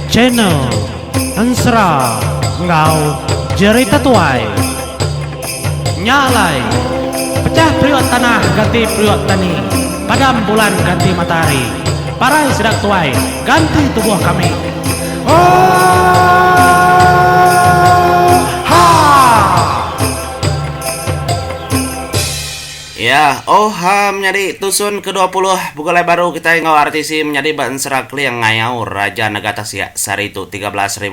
Channel Ansra Ngau Jerita Tuai Nyalai Pecah priok tanah ganti priok tani, padam bulan ganti matahari, parai sedang tuai ganti tubuh kami. Ya, menjadi tusun ke-20 bukulai baru kita ngau artisi menjadi ban serak liang ngayau Raja Nagata Siak Saritu 13.8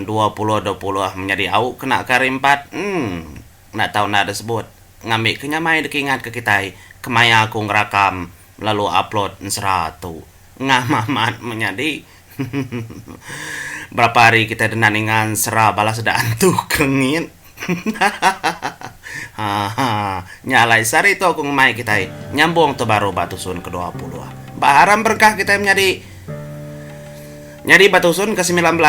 2020 menjadi au kena kari 4 nak tahu nak ada sebut ngambil kenyamai dekingat ke kita kemaya aku ngerakam lalu upload seratu ngamamat menjadi berapa hari kita denaningan serah balas sudah antuk kengin nyalai sari itu aku ngemai kita nyambung tu baru batusun ke-20 baharam berkah kita menjadi batusun ke-19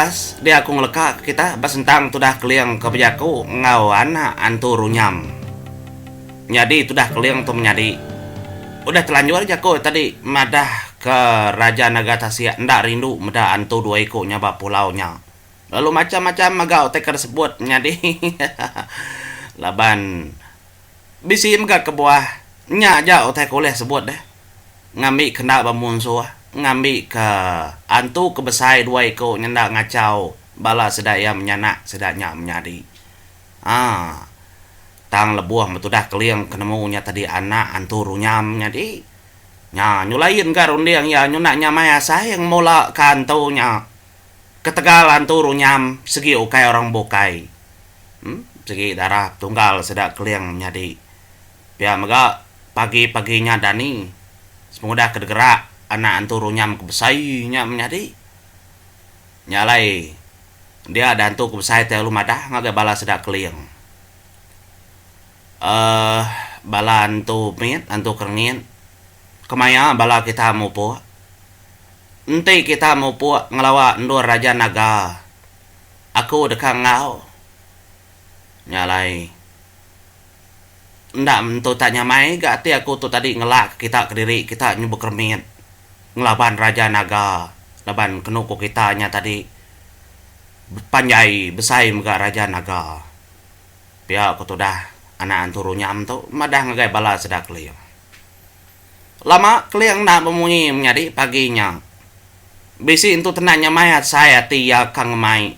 dia aku ngelekak kita basentang tudah keliang kebijaku ngau anak antu runyam jadi tudah keliang tu menjadi udah telanjur aja kok tadi madah ke Raja Nagata Siak ndak rindu madah antu dua iko nyaba pulaunya lalu macam-macam magau teker sebut nyadi laban bisi mga kebuah nya aja otai koleh sebut deh ngambil kena bamunsuh ngambil ke antu kebesai dua iko nyenda ngacau bala sedaya menyanak sedanya menyadi tang lebuah metudah keliang kenemunya tadi anak antu runyam nyadi nya nyulain garundiang ya nyunaknya maya sayang mola kantunya ketegalan turu nyam segi ukai orang bokai segi darah tunggal sedak keliang menjadi biar mega pagi-paginya dani semudah kedegerak anak anturu nyam kebesainya menjadi nyalai dia ada antu kebesai telu madah ngaga bala sedak keliang bala antu mit antu kerngin kemaya bala kita mupo nanti kita mau puak ngelawak ndur Raja Naga. Aku dekang ngau. Nyalai. Ndak mentu tanya mai gak ti aku tu tadi ngelak kita ke diri kita nyebuk kermit. Ngelaban Raja Naga. Laban kenuku kita nya tadi panjai besai mga Raja Naga. Pia aku tu dah anak anturu nyam tu madah ngagai bala sedak keliang. Lama keliang nak memunyi menjadi paginya. Bisi itu tenanya mayat saya tia kang mai.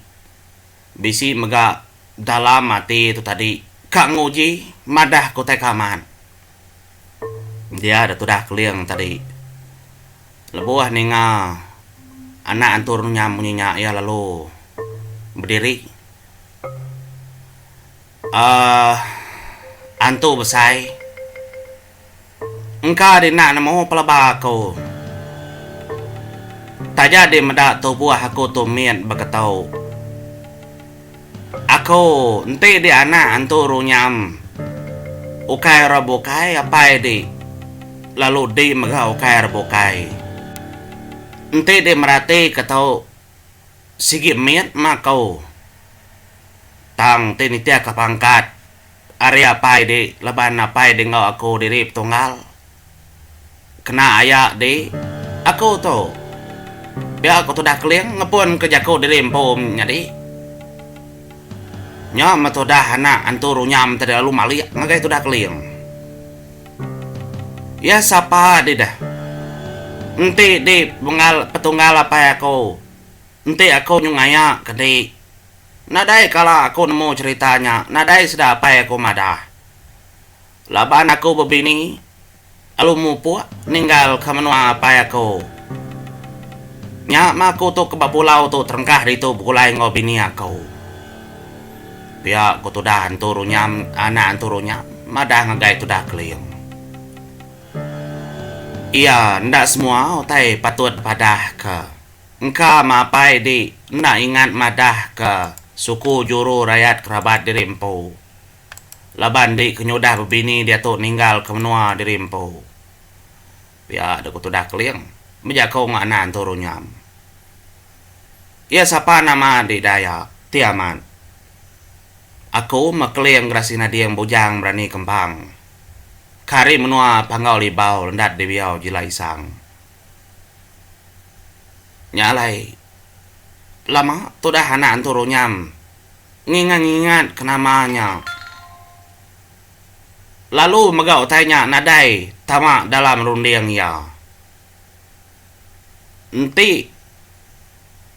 Bisi mega dalam mati itu tadi kang uji madah kote kaman. Dia ada tudah keliang tadi. Lebuah ninga anak antur nyamunyinya ya lalu berdiri. Antu besai. Engkau dina namo pelabako. Tak jadi mendak tu buah aku tu mian bakatau. Aku ente di anak antu runyam. Ukai rabokai apa di? Lalu di mega ukai rabokai. Ente di merati katau sigi mian makau. Tang tinitia kapangkat. Area apa di? Leban apa di ngau aku dirip tunggal. Kena ayak di. Aku tu. Biar aku tu dah keliang ngepun kerjaku di rimpum jadi nyam tu dah anak anturu nyam tadi lalu malik ngagai tu dah keliang ya siapa di dah enti di petunggal apa ya aku enti aku nyungaya kedi nadai kalau aku nemu ceritanya nadai sudah apa ya aku madah laban aku bebini lalu mupu ninggal kemenua apa ya aku nya maku tu ke pulau tu terengkah di tu bukulai ngobini aku. Biar aku tu dah anturunya anak anturunya madah ngagai tu dah keliang. Iya, ndak semua utai patut padah ke. Engkau mapai di ndak ingat madah ke suku juru rakyat kerabat di Rimpo. Laban di kenyudah bebini dia tu ninggal ke menua di Rimpo. Biar aku tu dah keliang. Menjaga anak anturunya. Ya siapa nama di daya Tiaman. Aku makeliang grasina dia yang bujang berani kembang. Kari menua pangau libau lendat di biau jilai sang. Nyalai. Lama tu dah anak anturu nyam. Ngingat-ngingat ke namanya. Lalu megau tanya nadai tamak dalam runding ya. Nanti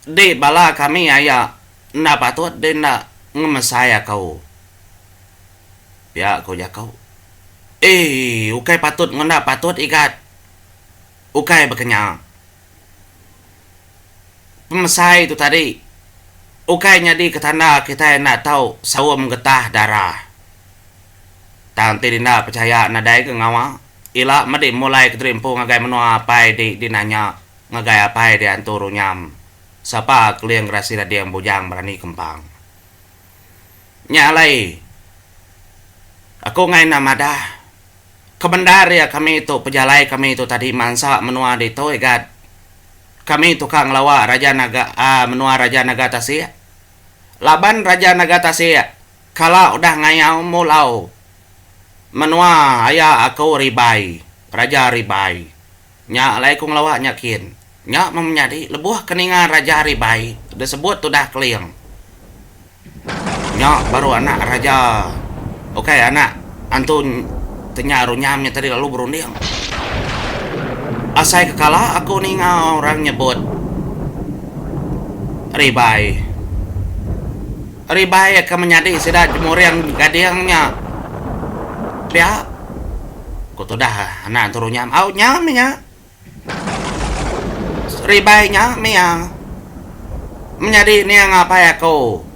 di bala kami ayah na patut din na ngemesaya kau. Ya kau ya kau. Ukai patut ngenda patut ikat. Ukai berkenyang. Pemesai itu tadi. Ukai nyadi ketanda kita nak tahu sawam getah darah. Tanti dina percaya nadai ke ngawa. Ila madi mulai keterimpu ngagai menua apai di nanya. Ngagai apai di anturu nyam. Siapa keliang rasi dia yang bujang berani kembang. Nyalai. Aku ngai nama dah. Kebendar ya kami itu pejalai kami itu tadi mansa menua di to igat. Kami tukang lawa Raja Naga menua Raja Naga Tasya. Laban Raja Naga Tasya. Kalau udah ngayau mulau. Menua ayah aku ribai. Raja ribai. Nya lai kung lawa nyakin. Nya menyadi lebuh keningan Raja ribai. Disebut tu dah keliang. Nya baru anak Raja. Oke anak. Antun tenya runyamnya tadi lalu berunding. Asai kekala aku ninga orang nyebut ribai. Ribai akan menyadi sudah jemur yang gadiangnya. Dia aku tu dah anak turun nyam. Au nyam nya. Ribai nya mia. Menyadi ni yang apa ya kau?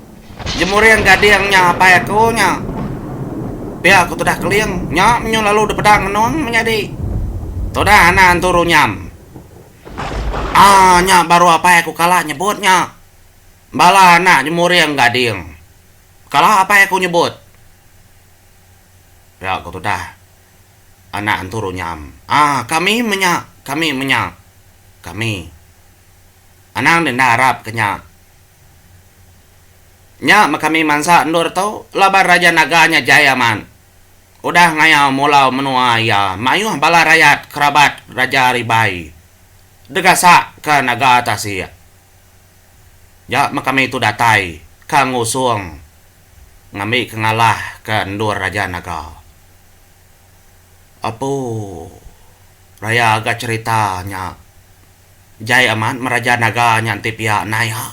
Jemur yang gadiangnya apa ya kau nya? Dia aku tu dah keliang. Nya menyo lalu de pedang non menyadi. Toda anak anturu nyam. Nya baru apa aku kalah nyebutnya. Bala anak jemur yang gading. Kalah apa aku nyebut. Ya aku tu dah. Anak anturu nyam. Kami menyak. Kami. Anang dan Arab kenyak. Nya kami mansa ndur tau. Labar Raja Naganya Jaya man. Udah ngayau mulau menua ya. Mayuh bala rakyat kerabat Raja Ribai. Degasa ke naga Tasya. Ya kami itu datai. Kang usung. Ngambil kengalah ke ndur Raja Naga. Apa? Raya agak ceritanya. Jaya man Raja Naga nyanti pihak naya.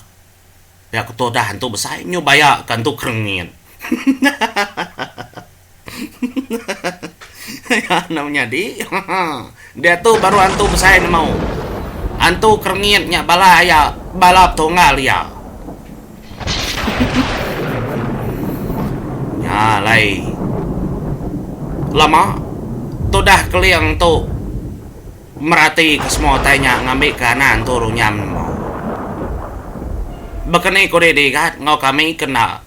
Ya kutu dah hantu besar. Nyubaya kan tu kerengin. Ya namanya dia tuh baru hantu besar mau hantu kerengitnya bala ya balap tunggal ya. Ya lai lama tuh dah keliang tuh merhati ke semua tanya ngambil kanan turun nyam mau bekeni kode dekat ngau kami kena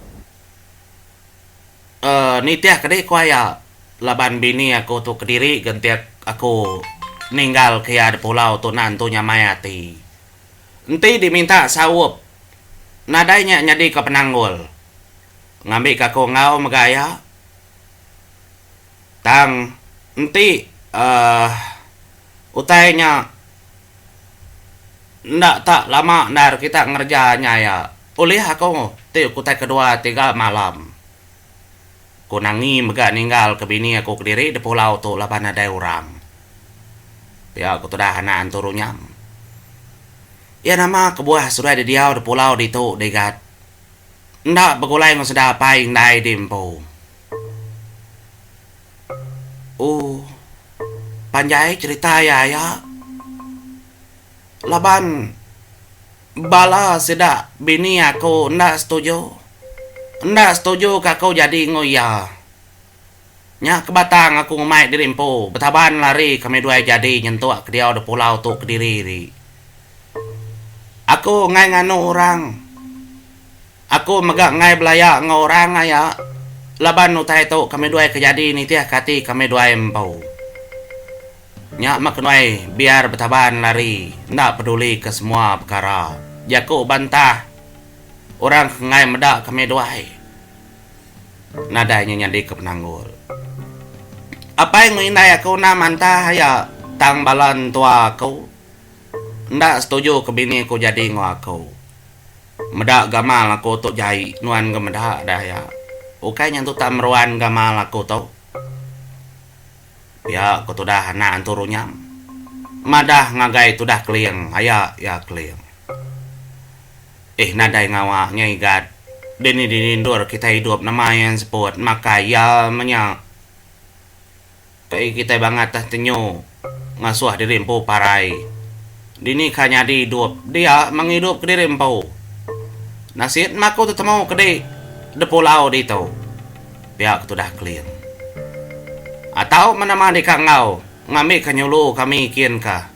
nitiah kedai kuaya laban bini aku tu Kediri gentiak aku ninggal ke ada pulau tu nantunya mayati. Enti diminta sawup. Nadainya nyadi ke penanggul. Ngambil kako ngau megaya. Tang enti utainya ndak tak lama dar kita ngerjanya ya. Ulih aku ti kutai kedua 3 malam. Ku nangi mega ninggal ke bini aku Kediri di pulau tu laban ada orang. Ya aku tu dah anak anturu nyam. Ya nama kebuah sudah di diau di pulau di tu dekat. Ndak begulai ngau sudah paing dai dimpo. Panjai cerita ya. Laban bala sedak bini aku ndak setuju kau jadi ngoya. Nya kebatang aku ngomai di rimpo. Betaban lari kami dua jadi nyentuh ke dia di pulau tu Kediri. Aku ngai nganu orang. Aku megak ngai belaya ngorang ya. Laban utai tu kami dua kejadi ni tiah kati kami dua empau. Nya makenai biar betaban lari. Ndak peduli ke semua perkara. Jaku bantah. Orang ngai medak kami duai. Nadanya nyadi ke penanggul. Apa yang ngindai aku na mantah ya tang balan tua aku. ndak setuju ke bini ku jadi ngo aku. Medak gamal aku tuk jai nuan ke medak dah ya. Ukai yang tu tak meruan gamal aku tau. Ya aku tu dah anak anturunya. Madah ngagai tu dah kliang, ayah ya kliang. Nadai ngawaknya igat. Dini dur kita hidup nama yang seput maka ya menyak. Kayak kita banget tah tenyo ngasuh diri empu parai. Dini kanya di hidup dia menghidup ke diri empu. Nasit maku tu temu ke de pulau di tu. Pihak tu dah clear. Atau mana di kangau ngambil kanyulu kami kian ka.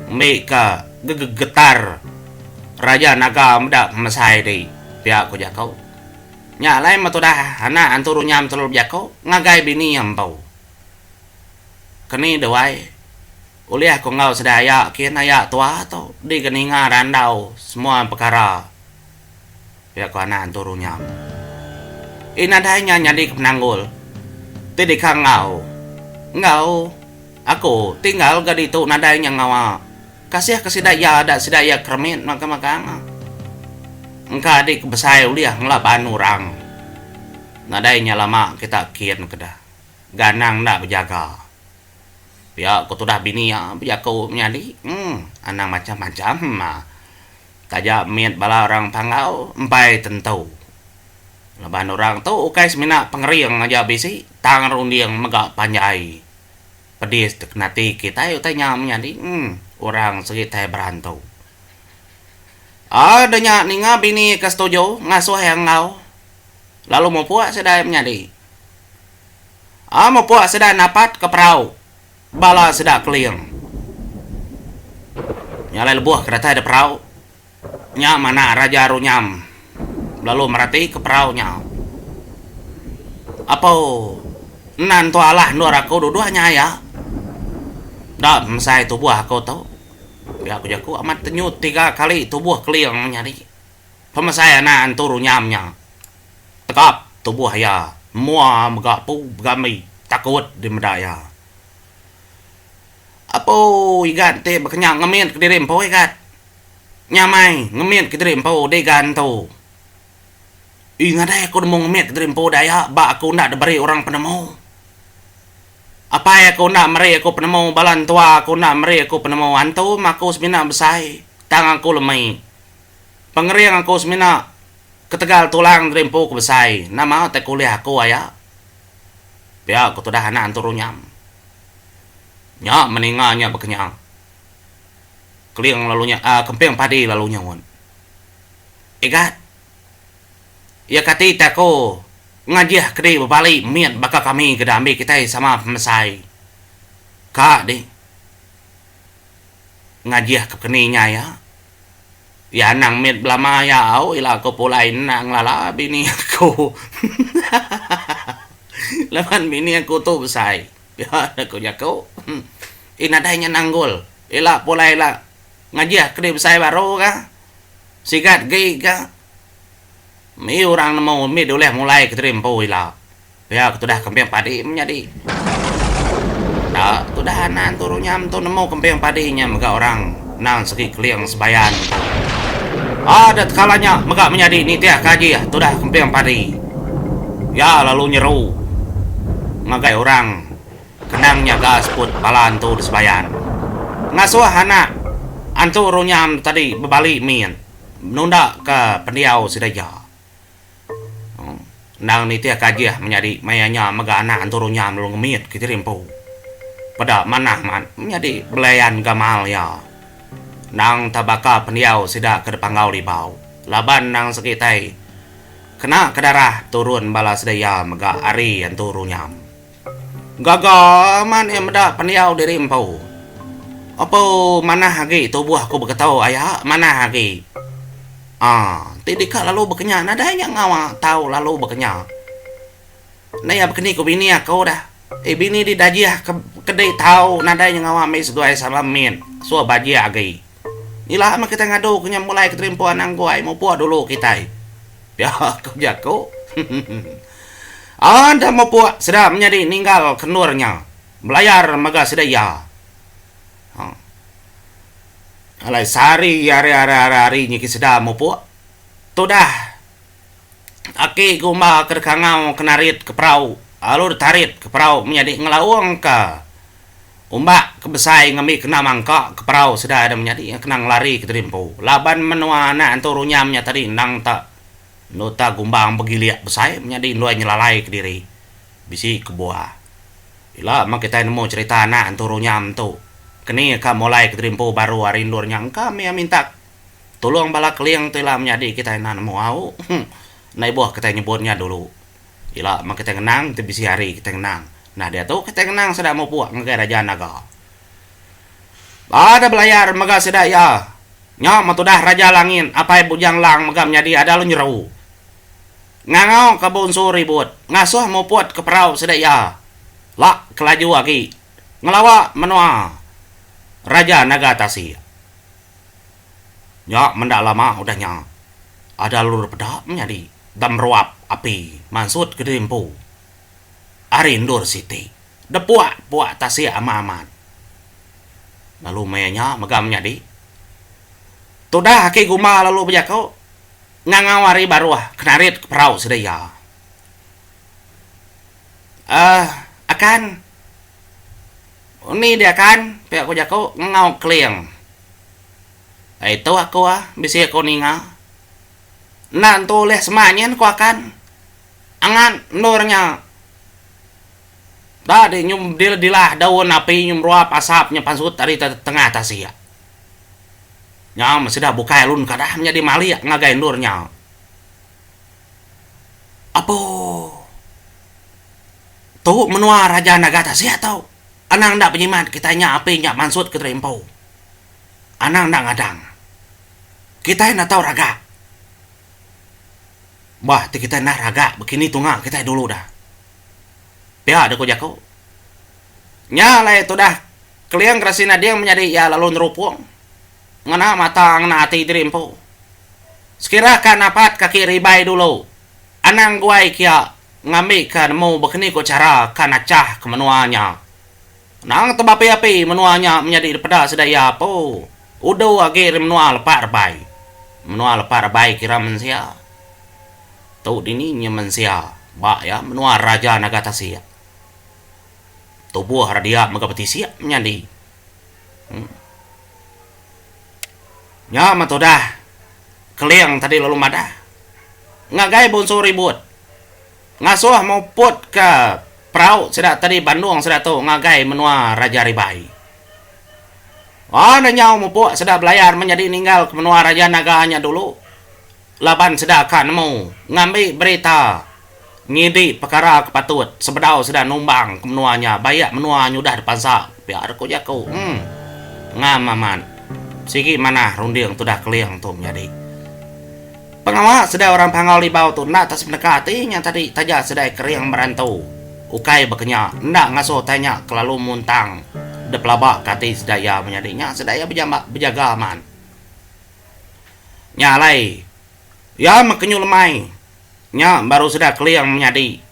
Mika gegetar raja naga mdak mesai di pihak ku jakau. Nyalai matu dah anak anturu nyam telur jakau ngagai bini yang bau. Kini dewai uliah ko ngau sedaya kian ayak tua atau di keninga randau semua perkara pihak ko anak anturu nyam. Inadanya nyadi penanggul ti di kang ngau aku tinggal gadi tu nadanya ngawa kasih kesidaya ada sidaya kermit maka engka adik besai uliah ngelaban orang nadanya lama kita kian kedah ganang nak berjaga ya aku tu dah bini ya aku nyadi anak macam-macam tajak miet bala orang pangau empai tentu leban orang tu ukai semina pengeriang aja bisi tang rundiang megak panjai pedis teknati kita yuk tanya nyadi orang segitai berantau. Adanya ninga bini kesetuju ngasuh yang ngau. Lalu mau puak sedai menyadi. Mau puak sedai napat ke perahu. Bala sedai keliang. Nyalai lebuah kereta ada perahu. Nya mana raja runyam. Lalu merati ke perahunya. Apa nantu alah nur aku dua-duanya ya. Dah mesai tubuh aku tau. Ya aku jaku amat tenyut 3 kali tubuh keliang nyari. Pemasai anak anturu nyamnya. Tekap tubuh ya. Mua megapu gami takut di medaya. Apa igat te berkenyang ngemit ke diri empo igat. Nyamai ngemit ke diri empo degan tu. Ingat aku mau ngemit ke diri empo daya. Ba aku nak diberi orang penemu. Apa ya aku nak meri aku penemu balan tua aku nak meri aku penemu antu maku semina besai tangan aku lemai pengeriang aku semina ketegal tulang rimpu ku besai nama te kuliah aku ayah biar aku tu dah anak anturu nyam meninggalnya berkenyang keliang lalunya kemping padi lalunya won igat ya kati tako ngajih kedi berbalik miat bakal kami kedambi kita sama mesai kak deh ngajih ke keninya ya nang miat belama ya au ila aku pulai nang lala bini aku lawan bini aku tu besai ya aku jago inadanya nanggul ila pulai la ngajih kedi besai baru ka sigat gay ka mi orang nemu mi doleh mulai keterimpo ila. Ya aku dah kemping padi menjadi. Dah tu dah anak turunnya tu nemu kemping padinya mega orang nang segi keliang sebayan. Ada kalanya mega menjadi ni tiah kaji ya tu dah kemping padi. Ya lalu nyeru. Ngagai orang kenangnya gas put balan tu di sebayan. Ngasuh anak anturunya tadi berbalik min. Nunda ke pendiau sedaya. Nang ni tiak kajiah menjadi mayanya mega anak anturunya melung ngemit kita rimpu. Pada mana man menjadi belayan gamal ya. Nang tabaka pendiau sidak ke depan gau di bau. Laban nang sekitai. Kena ke darah turun bala sedaya mega ari anturunya. Gaga man yang meda pendiau di rimpu. Apa mana hagi tubuh aku berketau ayah mana hagi. Tidika lalu berkenyak nadanya ngawa tahu lalu berkenyak. Naya berkeni ku bini aku dah. Bini di dajiah kedai tahu nadanya ngawa mes dua sama min. Suah baji agi. Inilah ama kita ngadu kenya mulai keterimpuan angguai mau puas dulu kita. Ya aku jago. Anda mau puas sudah menjadi ninggal kenurnya. Belayar maga sedaya. Alai sari hari nyiki sedam mo po. Tudah. Aki gumba kerkangau kenarit ke perahu. Alur tarit ke perahu menjadi ngelawang ka. Umbak kebesai ngami kena mangka ke perahu sudah ada menjadi kenang lari ke terimpo. Laban menua anak anturunya tadi nang tak nota gumbang begiliak besai menjadi luai nyelalai ke diri. Bisi ke buah. Ila mak kita nemu cerita anak anturunya tu. Kini ka mulai ke terimpo baru hari indurnya kami minta tolong bala keliang telah menjadi kita nemu au. Nai buah kita nyebutnya dulu. Ila mak kita kenang tu bisi hari kita kenang. Nah dia tuh kita kenang sudah mau puak ngegai raja naga. Ada belayar mega sudah ya. Nya matudah raja langin apa bujang lang mega menjadi ada lu nyeru. Ngangau kabun suri buat ngasuh mau puat ke perahu sudah ya. Lak kelaju lagi ngelawa menua raja naga tasi. Nya mendak lama udahnya. Ada lur pedak menjadi dam ruap api mansut ke dempu. Arindur City. Depuak tasi aman. Lalu mayanya megamnya di. Tudah haki guma lalu berjakau. Ngangawari baruah kenarit ke perahu sedaya. Akan. Ini dia kan. Pihak ku jakau ngangau kliang. Itu aku bisa aku ninga. Nantu leh semanyan ku akan. Angan nurnya. Tadi nyum dilah daun api nyum ruap asapnya pansut dari tengah tasia. Nyam sudah buka lun kadah menjadi mali ngagai endurnya. Apa? Tuh menua raja naga tasia tau. Anang ndak penyimat kitanya apinya mansut ke terempau. Anang ndak ngadang. Kita nak tahu raga. Bah, kita nak raga begini tunga kita dulu dah. Ya ada ko jako. Nyala itu dah. Kalian kerasina dia menjadi ya lalu nerupung. Ngana mata ngana hati dirimpo. Sekira kan apat kaki ribai dulu. Anang guai kia ngambil kan mau begini ko cara kan acah ke menuanya. Nang tebapi api menuanya menjadi pada sedaya po. Udah agi menua lepak rebai. Menua lepak rebai kira mensia. Tuh dininya mensia. Ba ya menua raja naga tasia. Tubuh radia megapeti siap menyandi. Ya matodah. Keliang tadi lalu madah. Ngagai bonsor ribut. Ngasuh mau put ke perahu sudah tadi Bandung sudah tuh ngagai menua raja ribai. Ada nyau mau put sudah belayar menjadi ninggal ke menua raja naganya dulu. Laban sudah akan mau ngambil berita. Ngidi perkara kepatut sebedau sudah numbang ke menuanya bayak menua nyudah depan sa biar ko jako ngamaman siki mana runding tu dah keliang tu menjadi pengawa sudah orang pangal di bawah tu nak tas mendekatinya tadi taja sudah keriang merantau ukai bekenya ndak ngasuh tanya kelalu muntang de pelabak kati sedaya menjadinya sedaya berjaga aman nyalai ya makenyu lemai. Nya baru sudah keliang menjadi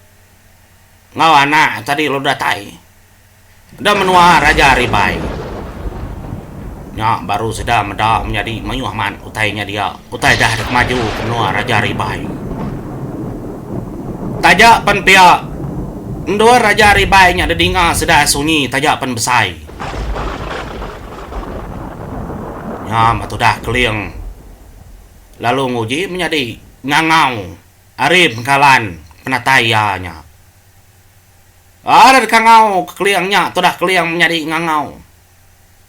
ngau anak tadi lo datai dah menua raja ribai. Nya baru sudah medak menjadi menyuahman utainya dia utai dah maju menua raja ribai. Tajak pen pia dua raja ribai nya dedinga sudah sunyi tajak pen besai. Nya matu dah keliang lalu nguji menjadi ngangau Arif kalan penatayanya. Ada kangau keliangnya, tudah keliang menjadi ngangau.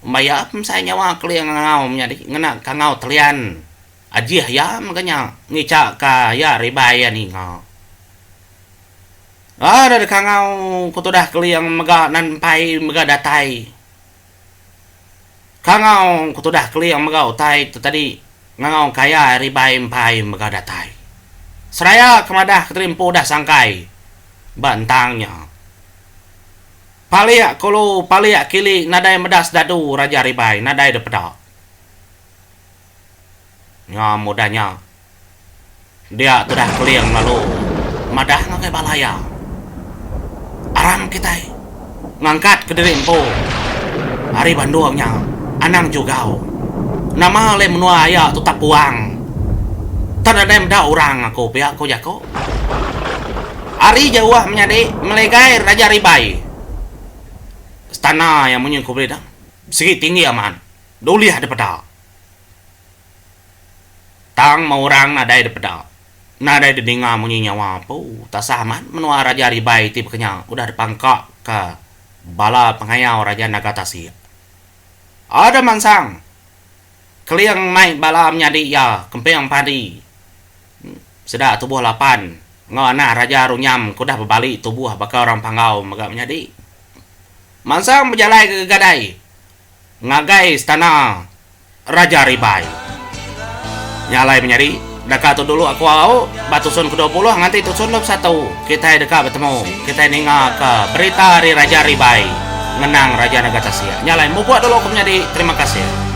Mbaya saya nyawa keliang ngangau menjadi ngena kangau telian. Ajih ya makanya ngicak ka ya ribaya nih ngau. Ada kangau kutudah keliang mega nanpai mega datai. Kangau kutudah keliang mega utai tu tadi ngangau kaya ribai mpai mega datai. Seraya kemadah keterimpo dah sangkai bantangnya. Paliak kulu paliak kili nadai medas dadu raja ribai nadai depedak. Ya mudahnya dia sudah keliang lalu madah ngakai balaya. Aram kita ngangkat ke derimpo. Hari banduangnya anang juga. Nama le menua ya tu tapuang. Tanah dem da orang aku pihak aku jako. Ari jauh menjadi melegai Raja Ribai. Istana yang menyuku beda. Segi tinggi aman. Duli ada pada. Tang mau orang nadai ada pada. Nadai dengar munyi nyawa pu. Tak saman menua Raja Ribai tipe kenyang. Udah dipangkak ke bala pengayau Raja Nagatasi. Ada mansang. Keliang mai bala menjadi ya kempeng padi. Sedak tubuh lapan. Ngana Raja Runyam kudah berbalik tubuh bakal orang pangau magak menjadi. Mansang berjalai ke gadai. Ngagai istana Raja Ribai. Nyalai menjadi. Dekat tu dulu aku au batusun ke-20 nganti tusun lep 1. Kita dekat bertemu. Kita ninga ke berita dari Raja Ribai. Menang Raja Nagatasi. Nyalai mau buat dulu aku menjadi. Terima kasih.